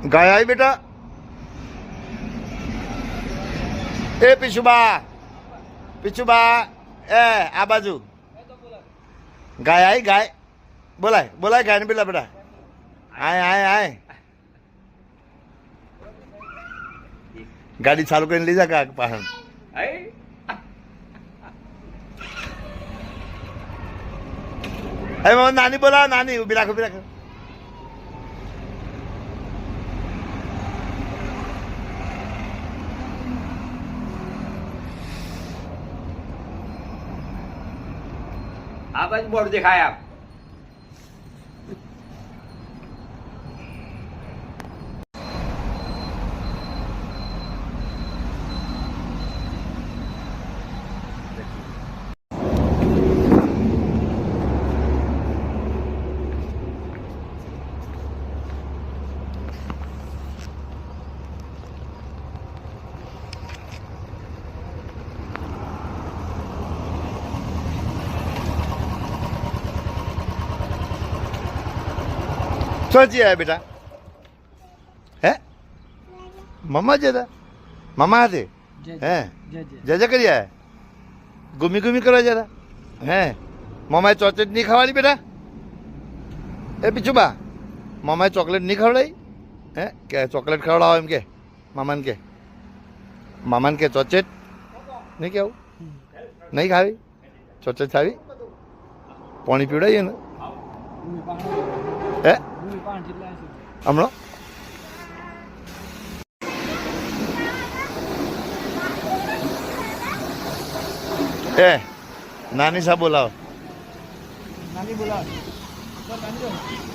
ગાય આવી બેટા એ પીછુબા એ આ બાજુ ગાય આવી ગાય બોલાય ગાય ને પેલા બેટા આય ગાડી ચાલુ કરીને લઈ જા કા પાછળ નાની બોલાવો નાની ઉભી રાખો આ બાજુ બોર્ડ દેખાય આપ ચોજી આયા બેટા હે મમ્મા જતા મામા હાથે હે જજે કરી આયા ગુમી કરવા જતા હે મમ્માએ ચોકલેટ નહીં ખાવાની બેટા એ પીછુબા મમ્માએ ચોકલેટ નહીં ખવડાવી હે કે ચોકલેટ ખવડાવો એમ કે મામાને કે ચોચેટ નહીં કેવું નહીં ખાવી ચોચેટ ખાવી પાણી પીવડાવીએ ને હે હમણાં એ નાની સા બોલાવો નાની બોલાવો